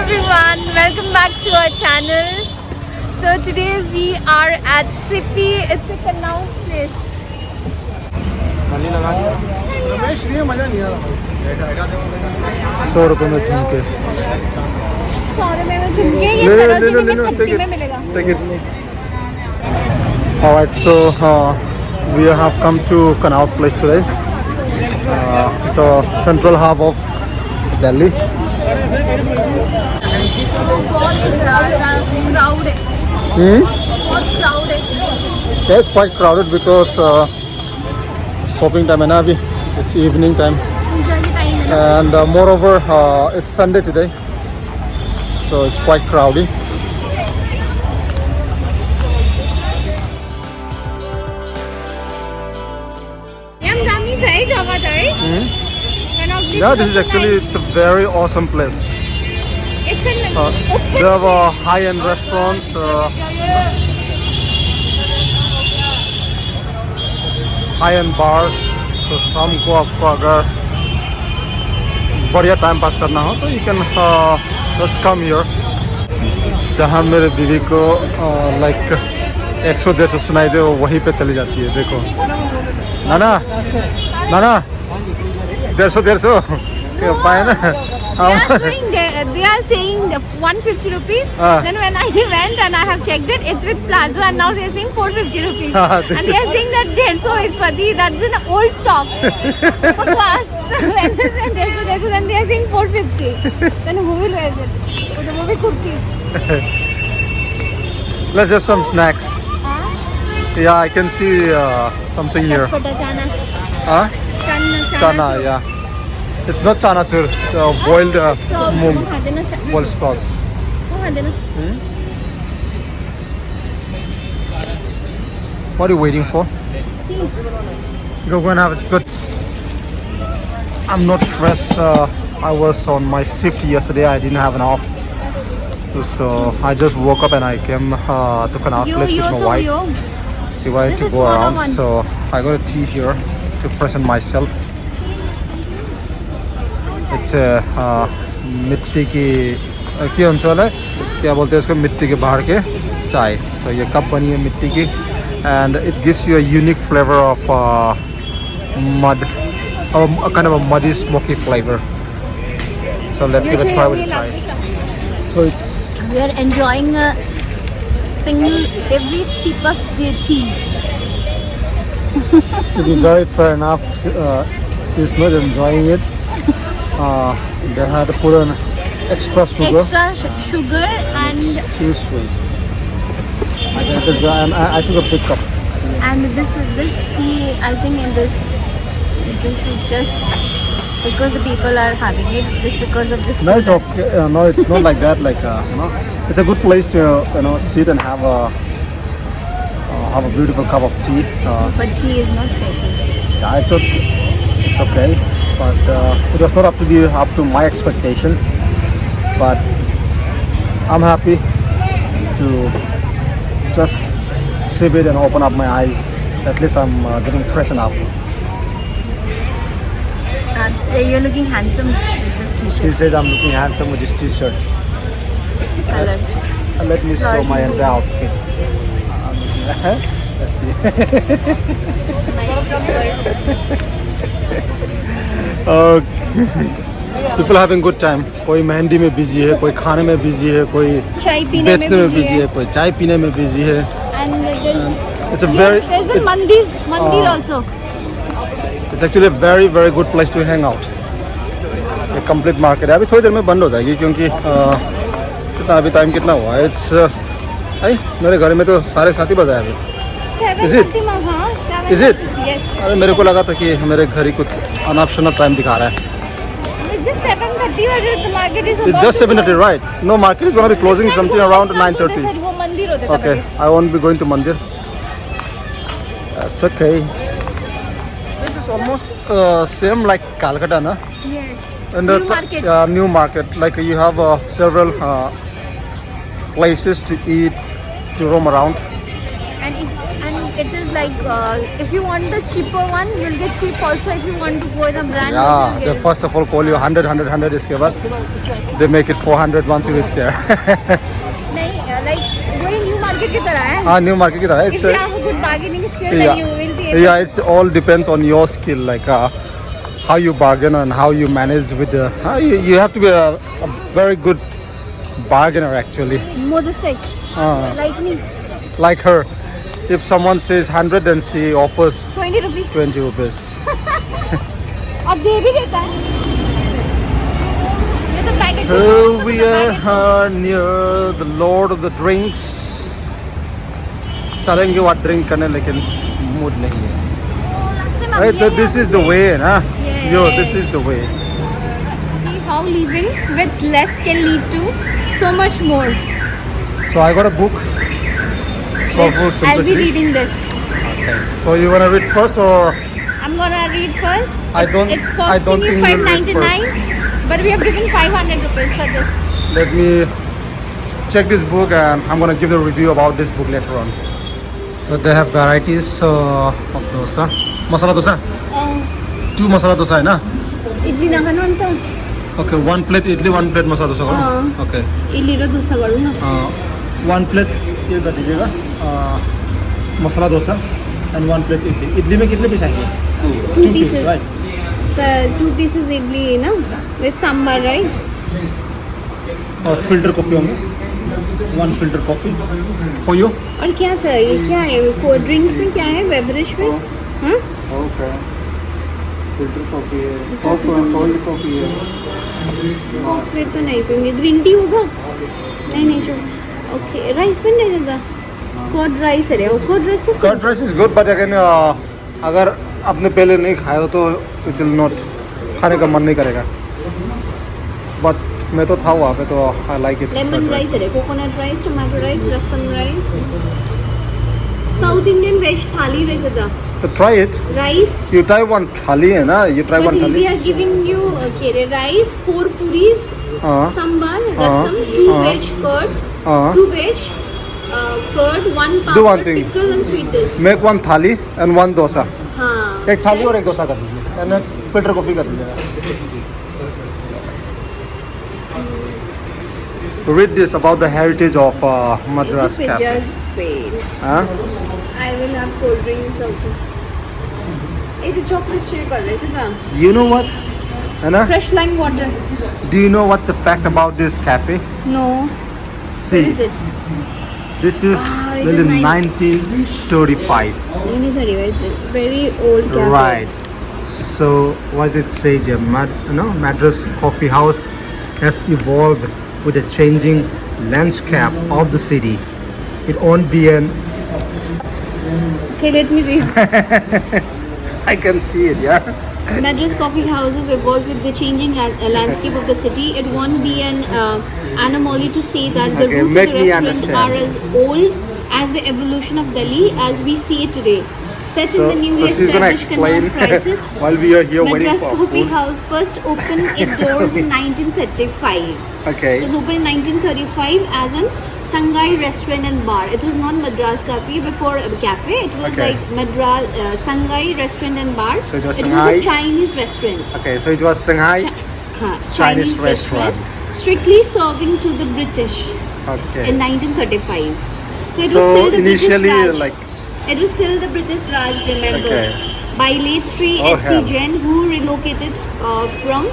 everyone, welcome back to our channel. So today we are at Sippy. It's a Connaught place. ₹100 में झुमके 100 रुपए में झुमके, ये सरोजिनी में 30 में मिलेगा. Take it. Alright, so we have come to Connaught Place today. It's a central hub of Delhi. बहुत crowd है. बहुत crowd है. Yeah, it's quite crowded because shopping time है ना अभी. It's evening time. Enjoy the time है ना. And moreover, it's Sunday today, so it's quite crowded. हम जामी सही जगह जाए. Yeah, this is actually it's a very awesome place. It's an They have high-end restaurants. High-end bars. तो शाम को आपको अगर बढ़िया टाइम पास करना हो तो you can just come here. जहाँ मेरे दीदी को like 100-150 सुनाई दे वो वहीं पे चली जाती है. देखो नाना 150 पाए ना. They are saying 150 rupees. Then when I went and I have checked it, it's with Plazo, and now they are saying 450 rupees. And they are saying that 150 is Pati. That's an old stock. Bakwas. When they say 150, then they are saying 450. Then who will wear it? The movie kurti. Let's have some snacks. Yeah, I can see something here. Huh? Chana, yeah. It's not chana chur, boiled mung, boiled sprouts. What are you waiting for? Go and have it. Good. I'm not fresh. I was on my shift yesterday. I didn't have an off. So I just woke up and I came to Connaught Place with my wife. She wanted to go around. So I got a tea here to present myself. It's मिट्टी की अंचल है, क्या बोलते हैं इसको, मिट्टी के बाहर के चाय. So ये कप बनी है मिट्टी की, and it gives you a unique flavor of mud, a kind of a muddy, smoky flavor. So let's give a try with the chai. So it's We are enjoying every sip of the tea. to be very fair enough. She's not enjoying it. They had put on extra sugar. Sugar and Too sweet. I took a big cup. this tea, I think this is just because the people are having it. Just because of this. No, it's okay. No, it's not like that. Like it's a good place to sit and have a beautiful cup of tea. But tea is not special. Yeah, I thought it's okay, but it was not up to my expectation. But I'm happy to just sip it and open up my eyes. At least I'm getting freshened up. You're looking handsome with this She t-shirt. says I'm looking handsome with this t-shirt. Color. Let me show my entire outfit. Let's see. Okay. People having good time. कोई मेहंदी में busy है, कोई खाने में busy है, कोई चाय पीने बेचने में बिजी है, कोई चाय पीने में बिजी है. And It's a very, there's a mandir also. it's actually a very very good place to hang out. ये complete market है. अभी थोड़ी देर में बंद हो जाएगी क्योंकि कितना अभी टाइम कितना हुआ है? It's मेरे घर में तो 7:30 बजा है अभी. Is it? Is it? Yes. अरे मेरे को लगा था कि मेरे घर ही कुछ अनऑप्शनल टाइम दिखा रहा है. It's just 7:30 or the market is It's just 7:30, right? No, market is going to be closing something around 9:30. वो मंदिर होता है. Okay, I won't be going to Mandir. That's okay. This is almost same like Calcutta, na? Yes. And New market. New market. Like you have several places to eat, to roam around. And it is like if you want the cheaper one, you'll get cheap also. If you want to go in a brand, Yeah, you'll they get first of all call you 100, 100, 100 इसके बाद they make it 400 once you reach there. नहीं, like वही new market की तरह है. हाँ, new market की तरह. If It's you have a good bargaining skill, yeah, then you will be able. yeah. It's all depends on your skill, like how you bargain and how you manage with the. You have to be a very good bargainer actually. Modestic, like me. Like her, if someone says 100, then she offers 20 rupees. 20 rupees. अब दे भी देता है. ये तो packet So के we साथ are near the Lord of the Drinks. चलेंगे वहाँ drink करने, लेकिन mood नहीं है. last time हम Right, यही this is आते the थे. way, ना? Yes. Yo, this is the way. See how living with less can lead to so much more. So I got a book. So Which full I'll be simplicity. reading this. So you wanna read first or? I'm gonna read first. I don't- It's I costing don't you think you'll read 5.99, but we have given 500 rupees for this. Let me check this book and I'm gonna give the review about this book later on. So they have varieties of dosa. Masala dosa. 2 masala dosa है ना? इडली नखानु अन्त Okay, 1 plate idli, 1 plate masala dosa करो. Okay. Idli र डोसा गरौँ न. 1 plate ये कर दीजिएगा. Masala dosa and 1 plate idli. idli में कितने पीस आएंगे? 2 pieces. right? So 2 pieces idli ना with sambar, right? और filter coffee होंगे. 1 filter coffee for you. और क्या चाहिए? क्या है? कोल्ड ड्रिंक्स में क्या है? बेवरेज में? हाँ? Okay. Filter coffee है. Cold coffee है. कॉफी तो नहीं पीएंगे. ग्रीन टी होगा? नहीं जो. ओके, राइस में नहीं देता. कर्ड राइस है. वो कर्ड राइस को Curd rice is good, but again अगर आपने पहले नहीं खाया हो तो it will not, खाने का मन नहीं करेगा. But मैं तो था वहाँ पे तो I like it. Lemon curd rice है. कोकोनट राइस, टोमेटो राइस, रसम राइस. साउथ इंडियन वेज थाली राइस है. So try it. Rice. You try one thali है ना? You try But one thali. we are giving you rice, 4 puris, sambar, rasam, 2 veg curd, 2 veg curd, 1 Do one pound thing. pickle and sweet dish. Make one thali and 1 dosa. हाँ. एक थाली और एक डोसा कर दीजिए. And then filter coffee कर दीजिएगा. Read this about the heritage of Madras Just wait, Cafe. just wait. Huh? I will have cold drinks also. ये तो chocolate shake कर रहे हैं. You know what? है ना? Fresh lime water. Do you know what's the fact about this cafe? No. See, What is it? this is it in is 1935. नहीं धरी है. It's a very old cafe. Right. So what it says here, Madras Coffee House has evolved with the changing landscape of the city. It won't be an. Okay, let me read. I can see it, yeah. Madras coffee houses evolved with the changing landscape of the city. It won't be an anomaly to say that the Okay, roots of make the me restaurant understand. are as old as the evolution of Delhi as we see it today. Set So, in the newly so she's gonna established canal explain crisis, while we are here waiting Madras for Coffee food. House first opened its doors in 1935. Okay. It was opened in 1935 as an Sangai restaurant and bar. It was not Madras Cafe before cafe. It was Okay. like Madras Sangai restaurant and bar. So it was a Shanghai. Chinese restaurant. Okay, so it was Shanghai. Chinese restaurant. Strictly serving to the British Okay. in 1935. So it So was still the initially, British Raj. like, It was still the British Raj, remember? Okay. By late Sri Oh, H.C. hell. Jain, who relocated from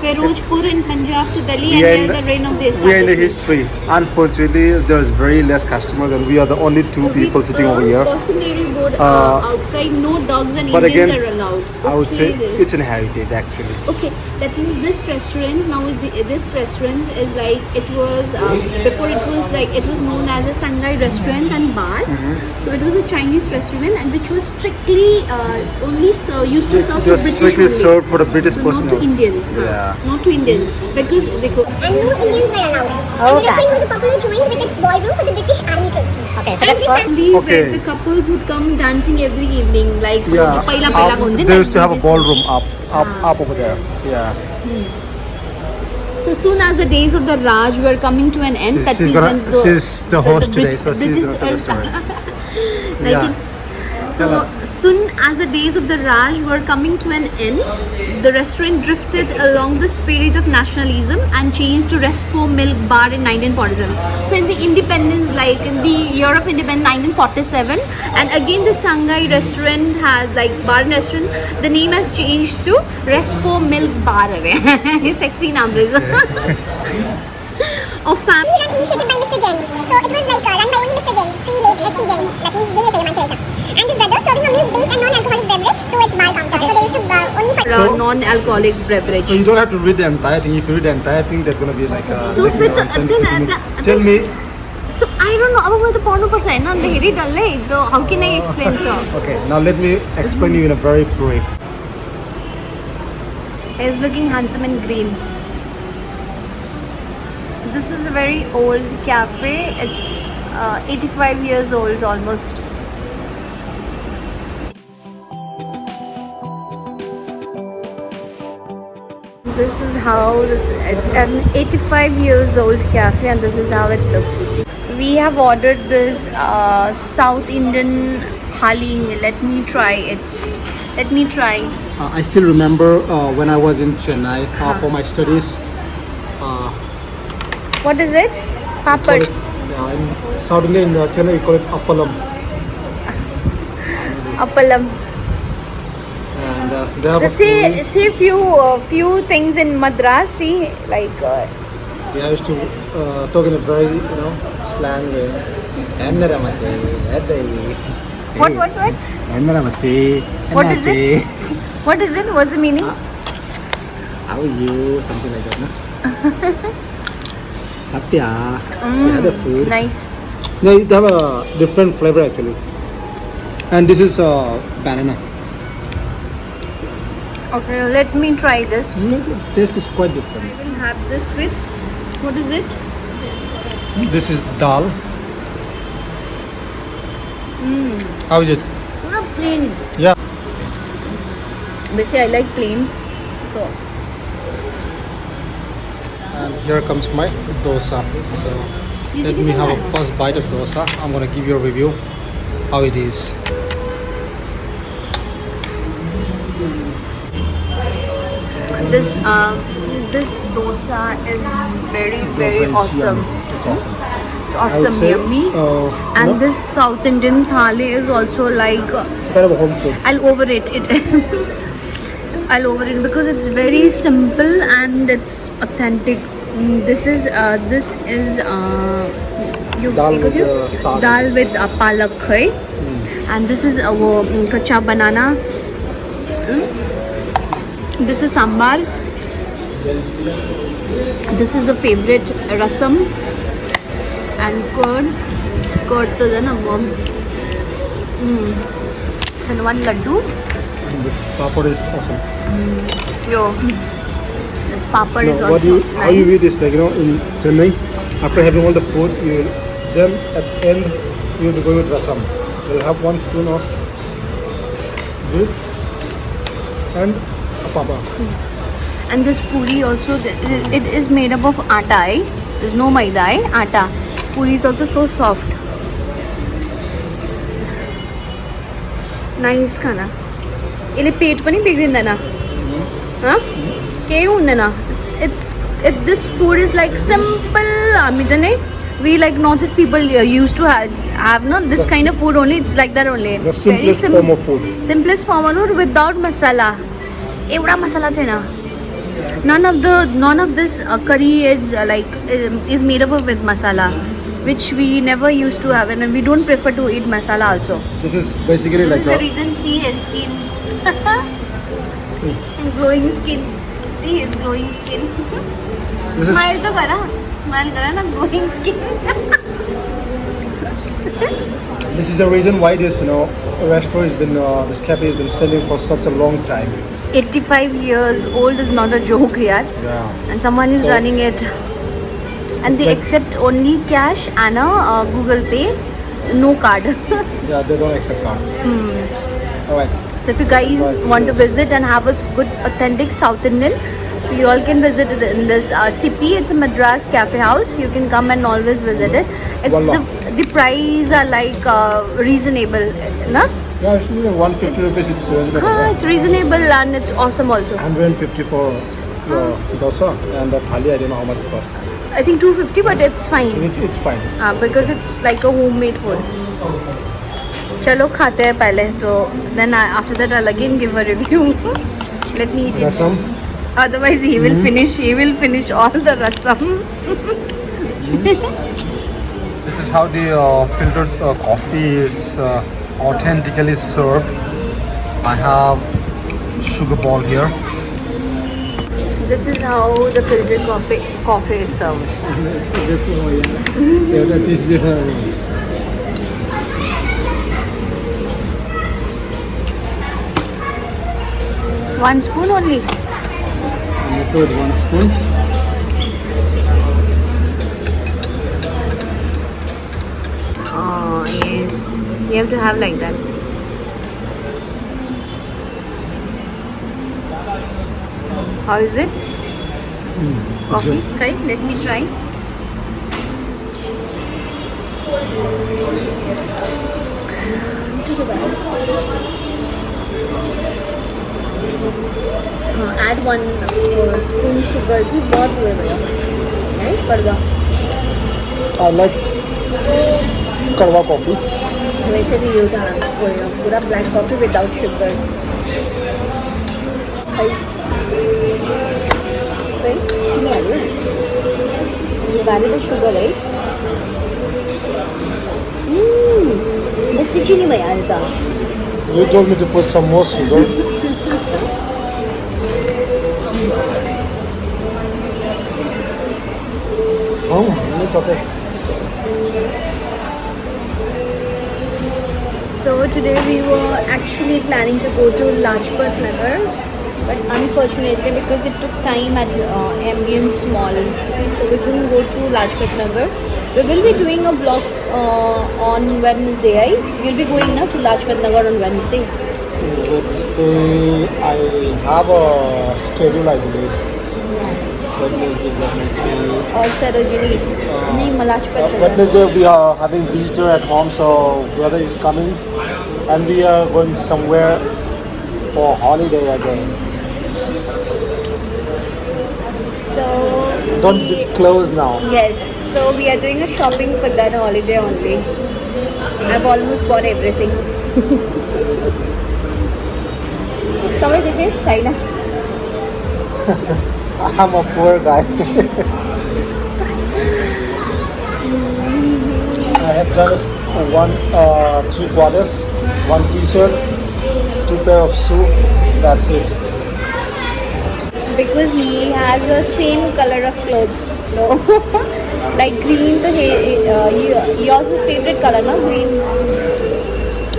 Ferozpur in Punjab to Delhi we are and in the reign of the we are in the establishment. history. Unfortunately, there's very less customers, and we are the only two people With sitting over here. cautionary board outside, no dogs and But Indians again, are allowed. I would say Okay. it's an heritage actually. Okay, that means this restaurant now this restaurant is like it was before it was like it was known as a Sangai restaurant and bar. So it was a Chinese restaurant and which was strictly only used to serve It to was British strictly only. served for the British So not to personnel. Indians. Yeah. Not to Indians because they could. and no Indians were allowed. And the restaurant was a popular joint with its ballroom for the British army troops. Okay, so that's what. Only Okay. where the couples would come dancing every evening like Yeah. जो पहला कौन थे They used to have a ना, ballroom up over there. Yeah. So soon as the days of the Raj were coming to an end, that She's is gonna. when she's the host today, Brit- so she's British gonna tell the story. like Yeah. in So soon as the days of the Raj were coming to an end, the restaurant drifted along the spirit of nationalism and changed to Respo Milk Bar in 1947. So in the independence, like in the year of independence 1947, and again the Shanghai restaurant has like bar and restaurant, the name has changed to Respo Milk Bar. Sexy name is. Of family. Run initiated by Mr. Jain. So it was like run by only Mr. Jain, Sri Late FC Jain. That means Jay Manchester. And his brother serving a milk-based and non-alcoholic beverage through its bar counter. So they used to only for Non-alcoholic beverage. So you don't have to read the entire thing. If you read the entire thing, that's gonna be like So like, with around 10 then, 15 minutes. Tell me. So I don't know about the porno person. No, they really dull. So how can I explain so? Okay, now let me explain you in a very brief. He's looking handsome in green. This is a very old cafe. It's 85 years old almost. This is how this it's an 85 years old cafe, and this is how it looks. We have ordered this South Indian thali. Let me try it. Let me try. I still remember when I was in Chennai for my studies. What is it? Call Papad. it, in South India, in Chennai, we call it appalam. Appalam. And they have a story. See few things in Madras. See like Yeah, I used to talk in a very slang way. what? What is it? What is it? What's the meaning? How are you? Something like that, no? Satya. Yeah, the food. Nice. No, they have a different flavor actually. And this is banana. Okay, let me try this. The taste is quite different. I will have this with, what is it? This is dal. How is it? Pura plain. Yeah. Basically, I like plain. So, And here comes my dosa. So let me have a first bite of dosa. I'm gonna give you a review how it is. this dosa is very Dosa is awesome. yummy. It's awesome. It's I would awesome, say, yummy. And this South Indian thali is also like it's kind of a home food. I'll overrate it. I'll overrate it because it's very simple and it's authentic. This is Dal with saag. dal with palak khai. And this is our kacha banana. This is sambar. This is the favorite rasam and curd. Curd to the and one laddu. And this papad is awesome. Yo, this papad is also What you how you nice. eat is like in Chennai, after having all the food, then at the end you will be going with rasam. You'll have one spoon of beef and a papa. And this puri also, it is made up of atta. There's no maida, atta. Puri is also so soft. Nice khana. Ile pet pani bigrinda na. Huh? Keu na. This food is like simple. We like Northeast people used to have no this kind of food only. It's like that only. The simplest form of food. Simplest form of food without masala. Evda masala chena. None of this curry is is made up of with masala, which we never used to have, and we don't prefer to eat masala also. This is basically This like is the reason. See his skin, glowing skin. See his glowing skin. this is Smile to kara na glowing skin. this is the reason why this restaurant has been this cafe has been standing for such a long time. 85 years old is not a joke, yaar. Yeah. And someone is So- running it. And they Like- accept only cash and a Google Pay, no card. Yeah, they don't accept card. Alright. So if you guys want to visit and have a good authentic South Indian, so you all can visit in this CP. It's a Madras cafe house. You can come and always visit it. It's Wallah. the price are like reasonable, na? Yeah, it's 150 rupees. It's reasonable. It's reasonable and it's awesome also. 150 for dosa and the thali. I don't know how much it cost. I think 250, but it's fine. It's fine. Because it's like a homemade food. चलो खाते हैं पहले तो then after that I'll again give a review. Let me eat it. Rasam. Otherwise he will finish. He will finish all the rasam. This is how the filtered coffee is authentically served. I have sugar ball here. This is how the filtered coffee is served. One spoon only. Put 1 spoon. Oh yes, you have to have like that. How is it? Coffee? Okay, let me try. Add 1 spoon sugar की बहुत हुए भैया, right? कड़वा. I like karwa coffee. वैसे भी ये था पूरा black coffee without sugar. Right? चीनी आ रही है. You added the sugar, right? बस चीनी भैया था. You told me to put some more sugar. Oh, it's okay. So today we were actually planning to go to Lajpat Nagar, but unfortunately because it took time at Ambience Mall, so we couldn't go to Lajpat Nagar. We will be doing a vlog on Wednesday, right? We'll be going now to Lajpat Nagar on Wednesday. Wednesday, I have a schedule, I believe. Or Sarojini. नहीं, Lajpat Nagar. Wednesday we are having visitor at home, so brother is coming, and we are going somewhere for holiday again. So Don't disclose now. yes, so we are doing a shopping for that holiday only. I've almost bought everything. Come on, China. I'm a poor guy. I have just 3 quarters, 1 t-shirt, 2 pair of shoes. That's it. Because he has a same color of clothes, so like green to yours is favorite color, no? Green.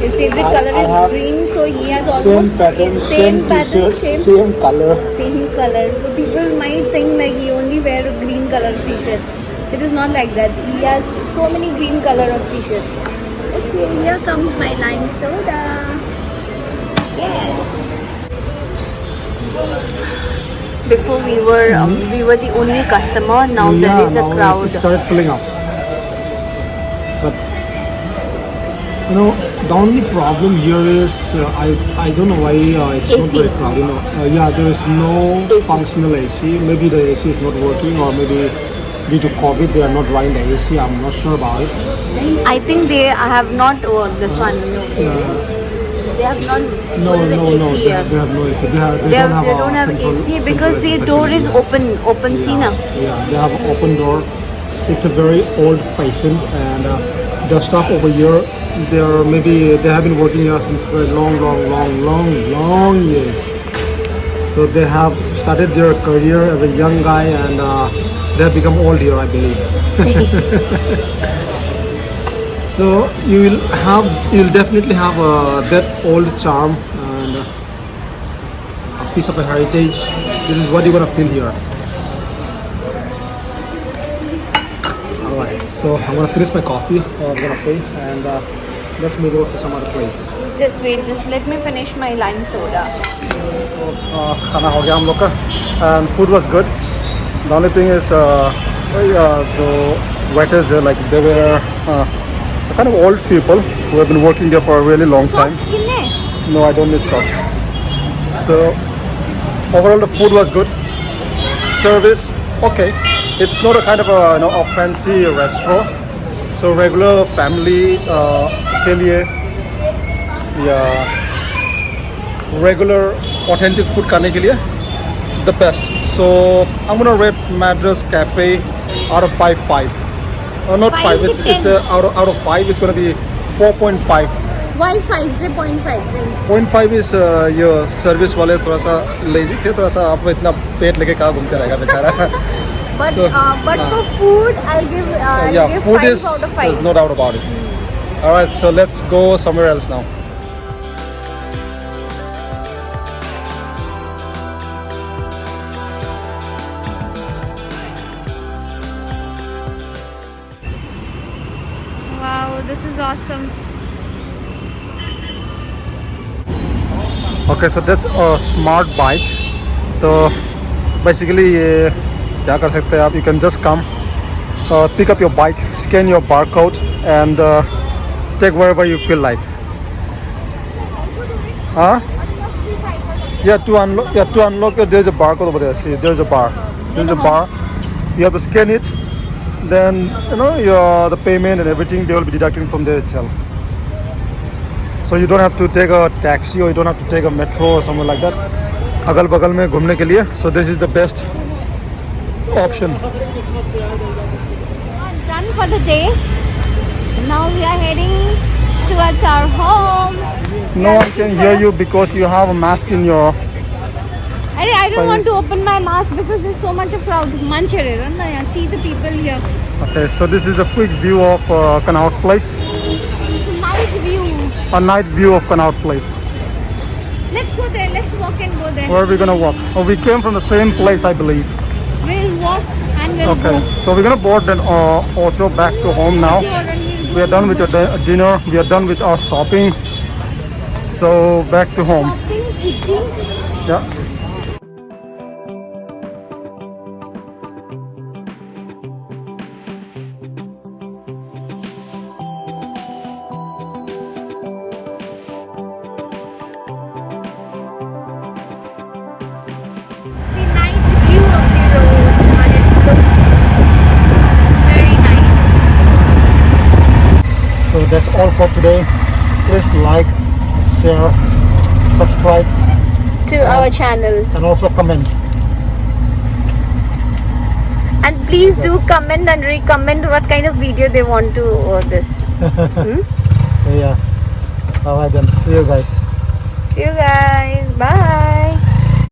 His favorite color is green, so he has almost Same pattern, same t-shirt, same color. Same color. So people might think like he only wear a green color t-shirt. So it is not like that. He has so many green color of t-shirt. Okay, here comes my lime soda. Yes. Before we were the only customer. Now there is a crowd. It started filling up. But you know, the only problem here is I don't know why it's AC. not very crowded. Yeah, there is no functional AC. Maybe the AC is not working, or maybe due to COVID they are not running the AC. I'm not sure about it. I think they have not this one. They have not No, put the AC here. they have no AC. They Don't have central- AC because the central door is facility. open see na. Yeah, they have an open door. It's a very old-fashioned, and the staff over here, they have been working here since very long years. So they have started their career as a young guy, and they have become old here, I believe. So you'll definitely have that old charm and a piece of a heritage. This is what you're gonna feel here. Alright, so I'm gonna finish my coffee, I'm gonna pay, and let's move over to some other place. Just wait, just let me finish my lime soda. खाना हो गया हम लोग का, and food was good. The only thing is the waiters there, like they were kind of old people who have been working there for a really long time. Soft skin है. No, I don't need socks. So overall, the food was good. Service, okay. It's not a kind of a fancy restaurant. So regular family के लिए या regular authentic food खाने के लिए the best. So I'm gonna rate Madras Cafe out of 5. Not 5. Five to It's 10. out of 5. It's gonna be 4.5. Why 5 से 0.5 से? 0.5 is ये service वाले थोड़ा सा लेजी थे, थोड़ा सा आपको इतना पेट लेके कहाँ घूमते रहेगा बेचारा. But So, for food, I'll give Yeah, food 5 is out of there's 5. no doubt about it. All right, so let's go somewhere else now. Wow, this is awesome. Okay, so that's a smart bike. So basically ये क्या कर सकते हैं आप? You can just come, pick up your bike, scan your barcode, and take wherever you feel like. Huh? Yeah, to unlock, there's a barcode over there. See, there's a bar. There's a bar. You have to scan it. Then the payment and everything they will be deducting from there itself. So you don't have to take a taxi or you don't have to take a metro or something like that. अगल बगल में घूमने के लिए. So this is the best option. Done for the day. Now we are heading towards our home. No one can hear you because you have a mask in your. I don't want to Face. open my mask because there's so much of crowd. See the people here. Okay, so this is a quick view of Connaught Place. It's a nice view. A night view of Connaught Place. Let's go there. Let's walk and go there. Where are we gonna walk? Oh, we came from the same place, I believe. We'll walk and we'll Okay, go. so we're gonna board an auto back to home now. We are done with the dinner. We are done with our shopping. So back to home. Shopping, eating. Yeah. The night view of the road and it looks very nice. So that's all for today. Please like, share, subscribe, To our channel. and also comment. And please do comment and recommend what kind of video they want to this. So yeah. Alright then. See you guys. See you guys. Bye.